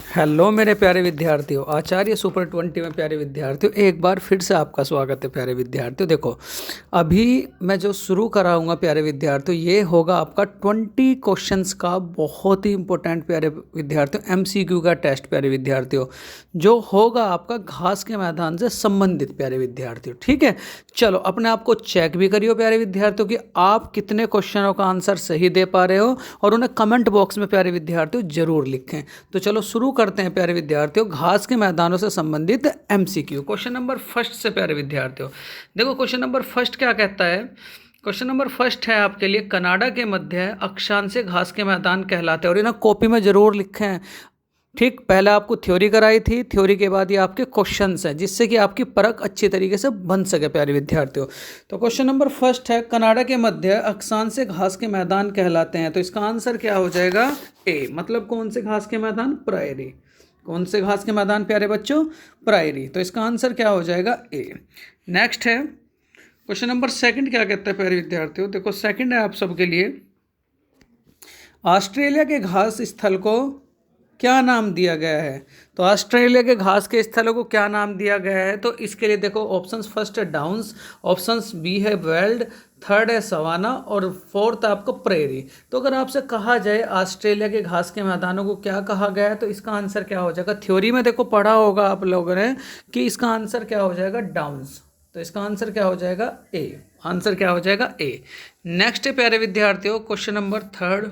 Hello मेरे प्यारे विद्यार्थियों, आचार्य सुपर 20 में प्यारे विद्यार्थियों एक बार फिर से आपका स्वागत है। प्यारे विद्यार्थियों देखो, अभी मैं जो शुरू कराऊंगा प्यारे विद्यार्थियों, ये होगा आपका 20 क्वेश्चंस का बहुत ही इंपॉर्टेंट प्यारे विद्यार्थियों एमसीक्यू का टेस्ट प्यारे विद्यार्थियों, जो होगा आपका घास के मैदान से संबंधित प्यारे विद्यार्थियों। ठीक है, चलो अपने आप को चेक भी करियो प्यारे विद्यार्थियों कि आप कितने क्वेश्चनों का आंसर सही दे पा रहे हो, और उन्हें कमेंट बॉक्स में प्यारे विद्यार्थियों जरूर लिखें। तो चलो शुरू करते हैं प्यारे विद्यार्थियों घास के मैदानों से संबंधित एमसीक्यू। क्वेश्चन नंबर फर्स्ट से प्यारे विद्यार्थियों देखो, क्वेश्चन नंबर फर्स्ट क्या कहता है। क्वेश्चन नंबर फर्स्ट है आपके लिए, कनाडा के मध्य अक्षांशीय घास के मैदान कहलाते हैं। और ये ना कॉपी में जरूर लिखें। ठीक, पहले आपको थ्योरी कराई थी, थ्योरी के बाद ये आपके क्वेश्चंस हैं, जिससे कि आपकी परख अच्छी तरीके से बन सके प्यारे विद्यार्थियों। तो क्वेश्चन नंबर फर्स्ट है, कनाडा के मध्य अक्षांशीय घास के मैदान कहलाते हैं। तो इसका आंसर क्या हो जाएगा? ए। मतलब कौन से घास के मैदान? प्रायरी। कौन से घास के मैदान प्यारे बच्चों? प्रायरी। तो इसका आंसर क्या हो जाएगा? ए। नेक्स्ट है क्वेश्चन नंबर सेकंड, क्या कहता है प्यारे विद्यार्थियों। देखो सेकंड है आप सबके लिए, ऑस्ट्रेलिया के घास स्थल को क्या नाम दिया गया है। तो ऑस्ट्रेलिया के घास के स्थलों को क्या नाम दिया गया है? तो इसके लिए देखो ऑप्शंस, फर्स्ट है डाउन्स, ऑप्शंस बी है वेल्ड, थर्ड है सवाना, और फोर्थ आपको प्रेरी। तो अगर आपसे कहा जाए ऑस्ट्रेलिया के घास के मैदानों को क्या कहा गया है, तो इसका आंसर क्या हो जाएगा? थ्योरी में देखो पढ़ा होगा आप लोगों ने कि इसका आंसर क्या हो जाएगा? डाउन्स। तो इसका आंसर क्या हो जाएगा? ए। आंसर क्या हो जाएगा? ए। नेक्स्ट है प्यारे विद्यार्थियों question number third.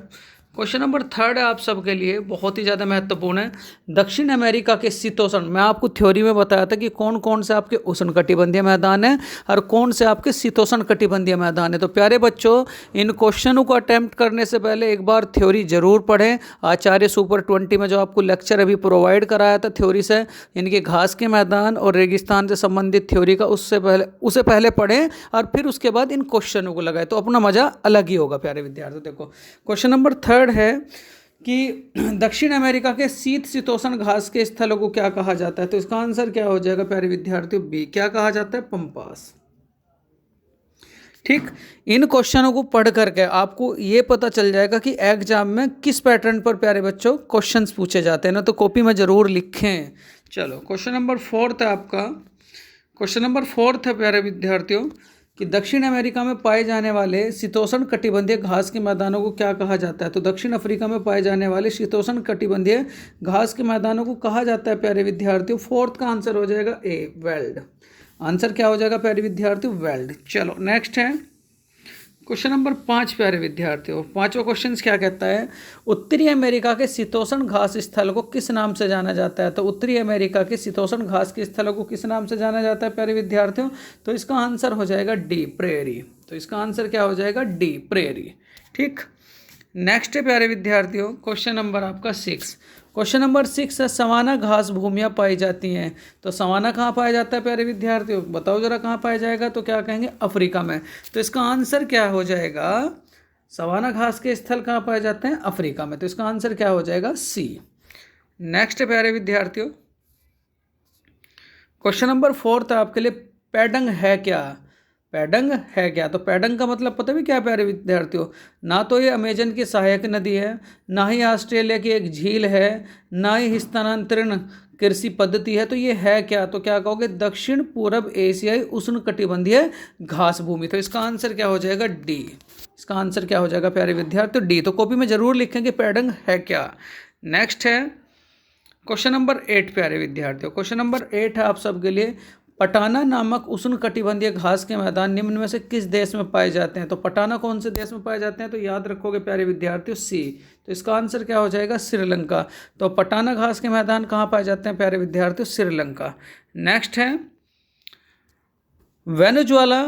Question number third है आप सबके लिए, बहुत ही ज़्यादा महत्वपूर्ण है। दक्षिण अमेरिका के शीतोष्ण, मैं आपको थ्योरी में बताया था कि कौन कौन से आपके उष्णकटिबंधीय मैदान हैं और कौन से आपके शीतोष्ण कटिबंधीय मैदान है। तो प्यारे बच्चों, इन क्वेश्चनों को अटैम्प्ट करने से पहले एक बार थ्योरी जरूर पढ़ें। आचार्य सुपर 20 में जो आपको लेक्चर अभी प्रोवाइड कराया था थ्योरी से, इनके घास के मैदान और रेगिस्तान से संबंधित थ्योरी का, उसे पहले पढ़ें और फिर उसके बाद इन क्वेश्चनों को लगाएं, तो अपना मजा अलग ही होगा प्यारे विद्यार्थियों। देखो क्वेश्चन नंबर थर्ड है कि दक्षिण अमेरिका के शीतोष्ण घास के स्थलों को क्या कहा जाता है। तो इसका आंसर क्या हो जाएगा प्यारे विद्यार्थियों? बी। क्या कहा जाता है? पंपास। ठीक, इन क्वेश्चनों को पढ़ करके आपको ये पता चल जाएगा कि एग्जाम में किस पैटर्न पर प्यारे बच्चों क्वेश्चंस पूछे जाते हैं ना, तो कॉपी में जरूर लिखें। चलो क्वेश्चन नंबर फोर्थ है आपका, क्वेश्चन नंबर फोर्थ है प्यारे विद्यार्थियों कि दक्षिण अमेरिका में पाए जाने वाले शीतोष्ण कटिबंधीय घास के मैदानों को क्या कहा जाता है। तो दक्षिण अफ्रीका में पाए जाने वाले शीतोष्ण कटिबंधीय घास के मैदानों को कहा जाता है प्यारे विद्यार्थियों। फोर्थ का आंसर हो जाएगा ए, वेल्ड। आंसर क्या हो जाएगा प्यारे विद्यार्थियों? वेल्ड। चलो नेक्स्ट है क्वेश्चन नंबर 5 प्यारे विद्यार्थियों। पांचवा क्वेश्चन क्या कहता है, उत्तरी अमेरिका के शीतोष्ण घास स्थल को किस नाम से जाना जाता है। तो उत्तरी अमेरिका के शीतोष्ण घास के स्थलों को किस नाम से जाना जाता है प्यारे विद्यार्थियों? तो इसका आंसर हो जाएगा डी, प्रेरी। तो इसका आंसर क्या हो जाएगा? D, prairie. ठीक, नेक्स्ट है प्यारे विद्यार्थियों क्वेश्चन नंबर आपका 6। क्वेश्चन नंबर 6 है, सवाना घास भूमियाँ पाई जाती हैं। तो सवाना कहाँ पाया जाता है प्यारे विद्यार्थियों? बताओ जरा कहाँ पाया जाएगा? तो क्या कहेंगे? अफ्रीका में। तो इसका आंसर क्या हो जाएगा? सवाना घास के स्थल कहाँ पाए जाते हैं? अफ्रीका में। तो इसका आंसर क्या हो जाएगा? सी। नेक्स्ट है प्यारे विद्यार्थियों क्वेश्चन नंबर 4 है आपके लिए, पैडंग है क्या? पैडंग है क्या? तो पैडंग का मतलब पता भी क्या है प्यारे विद्यार्थियों? ना तो ये अमेजन की सहायक नदी है, ना ही ऑस्ट्रेलिया की एक झील है, ना ही स्थानांतरण कृषि पद्धति है। तो ये है क्या? तो क्या कहोगे? दक्षिण पूर्व एशियाई उष्णकटिबंधीय घास भूमि। तो इसका आंसर क्या हो जाएगा? डी। इसका आंसर क्या हो जाएगा प्यारे विद्यार्थियों? डी। तो कॉपी में जरूर लिखेंगे पैडंग है क्या। नेक्स्ट है क्वेश्चन नंबर 8 प्यारे विद्यार्थियों। क्वेश्चन नंबर 8 है आप सबके लिए, पटाना नामक उष्णकटिबंधीय घास के मैदान निम्न में से किस देश में पाए जाते हैं। तो पटाना कौन से देश में पाए जाते हैं? तो याद रखोगे प्यारे विद्यार्थियों, सी। तो इसका आंसर क्या हो जाएगा? श्रीलंका। तो पटाना घास के मैदान कहाँ पाए जाते हैं प्यारे विद्यार्थियों? श्रीलंका। नेक्स्ट है, वेनेजुएला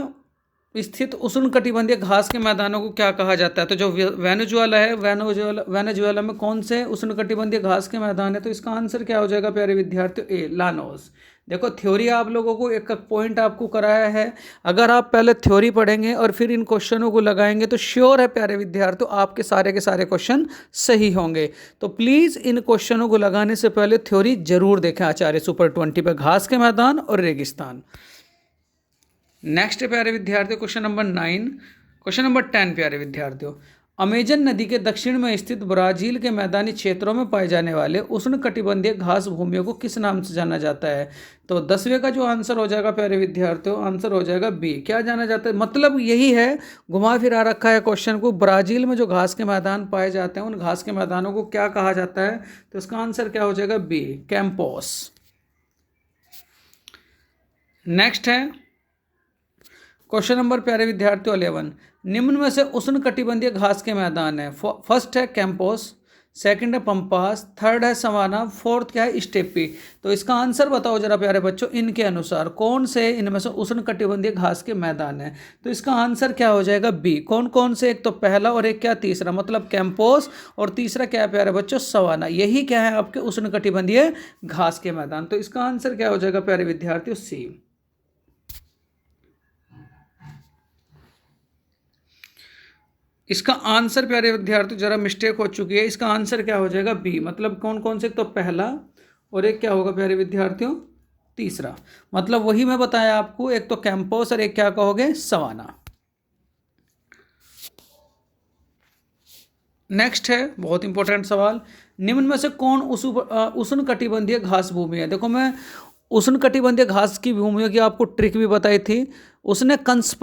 स्थित उष्णकटिबंधीय घास के मैदानों को क्या कहा जाता है। तो जो वेनेजुएला है, वेनेजुएला में कौन से उष्णकटिबंधीय घास के मैदान है। तो इसका आंसर क्या हो जाएगा प्यारे विद्यार्थियों? ए, लानोस। देखो थ्योरी आप लोगों को एक पॉइंट आपको कराया है, अगर आप पहले थ्योरी पढ़ेंगे और फिर इन क्वेश्चनों को लगाएंगे तो श्योर है प्यारे विद्यार्थियों आपके सारे के सारे क्वेश्चन सही होंगे। तो प्लीज़ इन क्वेश्चनों को लगाने से पहले थ्योरी जरूर देखें आचार्य सुपर 20 पर, घास के मैदान और रेगिस्तान। नेक्स्ट है प्यारे विद्यार्थियों क्वेश्चन नंबर 9। क्वेश्चन नंबर 10 प्यारे विद्यार्थियों, अमेजन नदी के दक्षिण में स्थित ब्राजील के मैदानी क्षेत्रों में पाए जाने वाले उष्णकटिबंधीय घास भूमियों को किस नाम से जाना जाता है? तो 10वें का जो आंसर हो जाएगा प्यारे विद्यार्थियों, आंसर हो जाएगा बी। क्या जाना जाता है? मतलब यही है, घुमा फिरा रखा है क्वेश्चन को। ब्राजील में जो घास के मैदान पाए जाते हैं उन घास के मैदानों को क्या कहा जाता है? तो इसका आंसर क्या हो जाएगा? बी, कैंपोस। नेक्स्ट है क्वेश्चन नंबर प्यारे विद्यार्थियों 11। निम्न में से उष्णकटिबंधीय घास के मैदान है। फर्स्ट है कैंपोस, सेकंड है पंपास, थर्ड है सवाना, फोर्थ क्या है? स्टेपी। तो इसका आंसर बताओ जरा प्यारे बच्चों, इनके अनुसार कौन से इनमें से उष्णकटिबंधीय घास के मैदान है? तो इसका आंसर क्या हो जाएगा? बी। कौन कौन से? एक तो पहला और एक क्या तीसरा, मतलब कैंपोस, और तीसरा क्या है प्यारे बच्चों? सवाना। यही क्या है आपके उष्णकटिबंधीय घास के मैदान। तो इसका आंसर क्या हो जाएगा प्यारे विद्यार्थियों? सी। इसका आंसर प्यारे विद्यार्थी जरा मिस्टेक हो चुकी है, इसका आंसर क्या हो जाएगा? बी। मतलब कौन कौन से? तो पहला और एक क्या होगा प्यारे विद्यार्थियों? तीसरा। मतलब वही मैं बताया आपको, एक तो कैंपोस और एक क्या कहोगे? सवाना। नेक्स्ट है बहुत इंपॉर्टेंट सवाल। निम्न में से कौन उष्णकटिबंधीय घास भूमि है? देखो मैं उष्णकटिबंधीय घास की भूमियों की आपको ट्रिक भी बताई थी। उसने कंस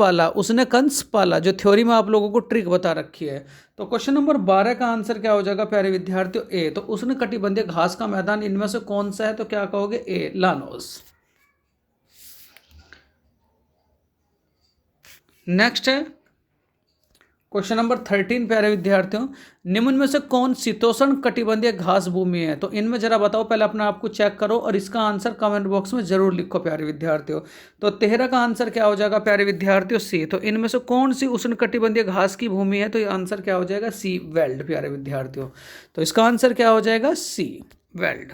पाला, जो थ्योरी में आप लोगों को ट्रिक बता रखी है। तो क्वेश्चन नंबर 12 का आंसर क्या हो जाएगा प्यारे विद्यार्थियों? ए। तो उष्णकटिबंधीय घास का मैदान इनमें से कौन सा है? तो क्या कहोगे? ए, लानोस। नेक्स्ट है क्वेश्चन नंबर 13 प्यारे विद्यार्थियों। निम्न में से कौन शीतोष्ण कटिबंधीय घास भूमि है? तो इनमें जरा बताओ, पहले अपने आप को चेक करो और इसका आंसर कमेंट बॉक्स में जरूर लिखो प्यारे विद्यार्थियों। तो 13 का आंसर क्या हो जाएगा प्यारे विद्यार्थियों? सी। तो इनमें से कौन सी उष्ण कटिबंधीय घास की भूमि है? तो ये आंसर क्या हो जाएगा? सी, वेल्ड प्यारे विद्यार्थियों। तो इसका आंसर क्या हो जाएगा? सी, वेल्ड।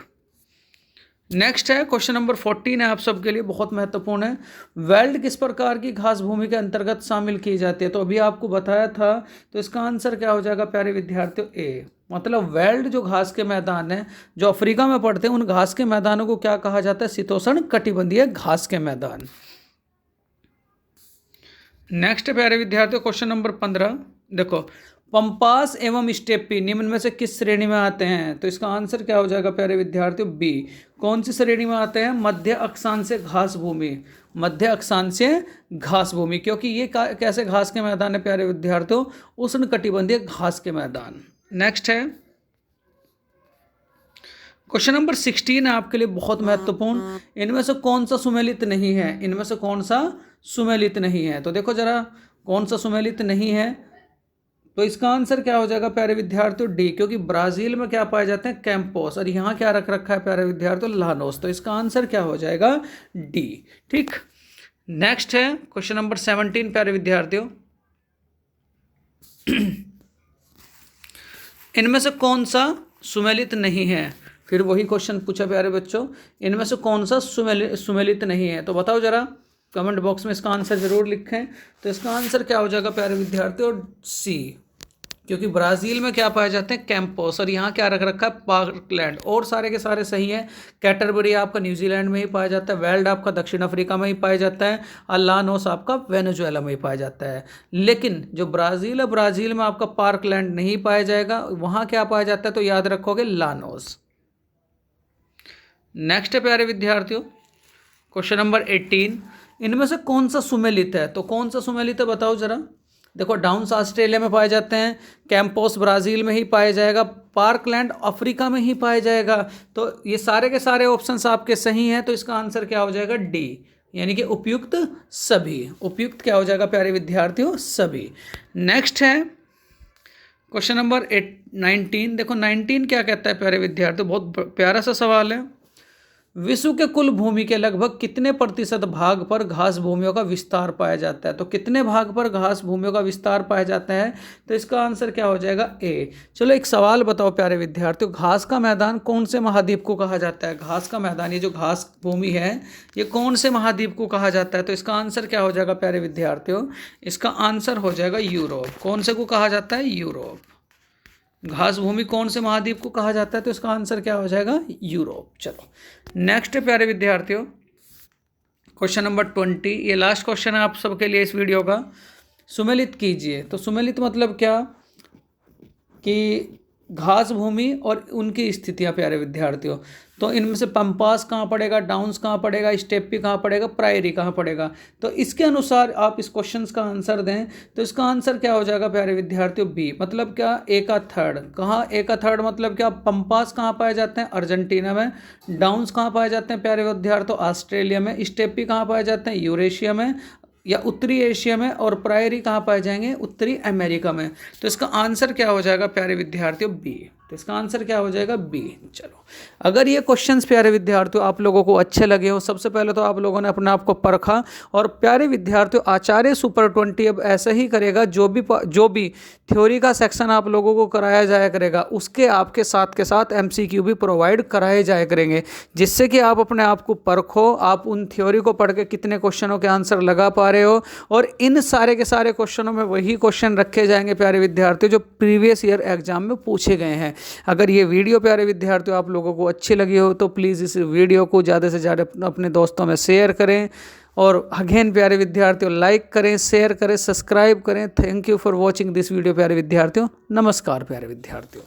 नेक्स्ट है क्वेश्चन नंबर 14 है आप सबके लिए, बहुत महत्वपूर्ण है। वेल्ड किस प्रकार की घास भूमि के अंतर्गत शामिल की जाती है? तो अभी आपको बताया था। तो इसका आंसर क्या हो जाएगा प्यारे विद्यार्थियों? ए। मतलब वेल्ड जो घास के मैदान है जो अफ्रीका में पड़ते हैं, उन घास के मैदानों को क्या कहा जाता है? शीतोष्ण कटिबंधीय घास के मैदान। नेक्स्ट प्यारे विद्यार्थियों क्वेश्चन नंबर 15। देखो, पंपास एवं स्टेपी निम्न में से किस श्रेणी में आते हैं? तो इसका आंसर क्या हो जाएगा प्यारे विद्यार्थियों? बी। कौन सी श्रेणी में आते हैं? मध्य अक्षांशीय घास भूमि, मध्य अक्षांशीय घास भूमि, क्योंकि ये कैसे घास के मैदान है प्यारे विद्यार्थियों? उष्णकटिबंधीय घास के मैदान। नेक्स्ट है क्वेश्चन नंबर 16 है आपके लिए बहुत महत्वपूर्ण। इनमें से कौन सा सुमेलित नहीं है? इनमें से कौन सा सुमेलित नहीं है? तो देखो जरा, कौन सा सुमेलित नहीं है? तो इसका आंसर क्या हो जाएगा प्यारे विद्यार्थियों? डी। क्योंकि ब्राजील में क्या पाए जाते हैं? कैंपोस, और यहाँ क्या रख रखा है प्यारे विद्यार्थियों? लानोस। तो इसका आंसर क्या हो जाएगा? डी। ठीक। नेक्स्ट है क्वेश्चन नंबर 17 प्यारे विद्यार्थियों। इनमें से कौन सा सुमेलित नहीं है? फिर वही क्वेश्चन पूछा प्यारे बच्चों, इनमें से कौन सा सुमेलित नहीं है? तो बताओ जरा, कमेंट बॉक्स में इसका आंसर जरूर लिखें। तो इसका आंसर क्या हो जाएगा प्यारे विद्यार्थियों? सी। क्योंकि ब्राज़ील में क्या पाए जाते हैं? कैंपोस, और यहाँ क्या रख रखा है? पार्कलैंड। और सारे के सारे सही हैं। कैटरबरी आपका न्यूजीलैंड में ही पाया जाता है, वेल्ड आपका दक्षिण अफ्रीका में ही पाया जाता है, और लानोस आपका वेनेजुएला में ही पाया जाता है। लेकिन जो ब्राज़ील है, ब्राज़ील में आपका पार्कलैंड नहीं पाया जाएगा, वहाँ क्या पाया जाता है? तो याद रखोगे, लानोस। नेक्स्ट है प्यारे विद्यार्थियों क्वेश्चन नंबर 18। इनमें से कौन सा सुमेलित है? तो कौन सा सुमेलित है बताओ जरा। देखो, डाउन्स ऑस्ट्रेलिया में पाए जाते हैं, कैंपोस ब्राज़ील में ही पाया जाएगा, पार्कलैंड अफ्रीका में ही पाया जाएगा। तो ये सारे के सारे ऑप्शंस आपके सही हैं। तो इसका आंसर क्या हो जाएगा? डी, यानी कि उपयुक्त सभी। उपयुक्त क्या हो जाएगा प्यारे विद्यार्थियों? सभी। नेक्स्ट है क्वेश्चन नंबर 19। देखो 19 क्या कहता है प्यारे विद्यार्थियों, बहुत प्यारा सा सवाल है। विश्व के कुल भूमि के लगभग कितने प्रतिशत भाग पर घास भूमियों का विस्तार पाया जाता है? तो कितने भाग पर घास भूमियों का विस्तार पाया जाता है? तो इसका आंसर क्या हो जाएगा? ए। चलो एक सवाल बताओ प्यारे विद्यार्थियों, घास का मैदान कौन से महाद्वीप को कहा जाता है? घास का मैदान, ये जो घास भूमि है, ये कौन से महाद्वीप को कहा जाता है? तो इसका आंसर क्या हो जाएगा प्यारे विद्यार्थियों? इसका आंसर हो जाएगा यूरोप। कौन से को कहा जाता है? यूरोप। घास भूमि कौन से महाद्वीप को कहा जाता है? तो इसका आंसर क्या हो जाएगा? यूरोप। चलो नेक्स्ट प्यारे विद्यार्थियों क्वेश्चन नंबर 20। ये लास्ट क्वेश्चन है आप सबके लिए इस वीडियो का। सुमेलित कीजिए। तो सुमेलित मतलब क्या? कि घास भूमि और उनकी स्थितियां प्यारे विद्यार्थियों। तो इनमें से पंपास कहाँ पड़ेगा, डाउन्स कहाँ पड़ेगा, स्टेपी कहाँ पड़ेगा, प्रायरी कहाँ पड़ेगा। तो इसके अनुसार आप इस क्वेश्चंस का आंसर दें। तो इसका आंसर क्या हो जाएगा प्यारे विद्यार्थियों, बी। मतलब क्या, ए का थर्ड। कहाँ ए का थर्ड मतलब क्या, पंपास कहाँ पाए जाते हैं, अर्जेंटीना में। डाउन्स कहाँ पाए जाते हैं प्यारे विद्यार्थियों, ऑस्ट्रेलिया में। स्टेपी कहाँ पाए जाते हैं, यूरेशिया में या उत्तरी एशिया में। और प्रायरी कहाँ पाए जाएंगे, उत्तरी अमेरिका में। तो इसका आंसर क्या हो जाएगा प्यारे विद्यार्थियों, बी। तो इसका आंसर क्या हो जाएगा, बी। चलो, अगर ये क्वेश्चंस प्यारे विद्यार्थियों आप लोगों को अच्छे लगे हो, सबसे पहले तो आप लोगों ने अपने आप को परखा। और प्यारे विद्यार्थियों, आचार्य सुपर 20 अब ऐसा ही करेगा, जो भी थ्योरी का सेक्शन आप लोगों को कराया जाया करेगा, उसके आपके साथ के साथ MCQ भी प्रोवाइड कराए जाया करेंगे, जिससे कि आप अपने आप को परखो, आप उन थ्योरी को पढ़ के कितने क्वेश्चनों के आंसर लगा पा रहे हो। और इन सारे के सारे क्वेश्चनों में वही क्वेश्चन रखे जाएंगे प्यारे विद्यार्थियों जो प्रीवियस ईयर एग्जाम में पूछे गए हैं। अगर ये वीडियो प्यारे विद्यार्थियों आप लोगों को अच्छी लगी हो तो प्लीज़ इस वीडियो को ज़्यादा से ज़्यादा अपने दोस्तों में शेयर करें। और अगेन प्यारे विद्यार्थियों, लाइक करें, शेयर करें, सब्सक्राइब करें। Thank you for watching this video प्यारे विद्यार्थियों। नमस्कार प्यारे विद्यार्थियों।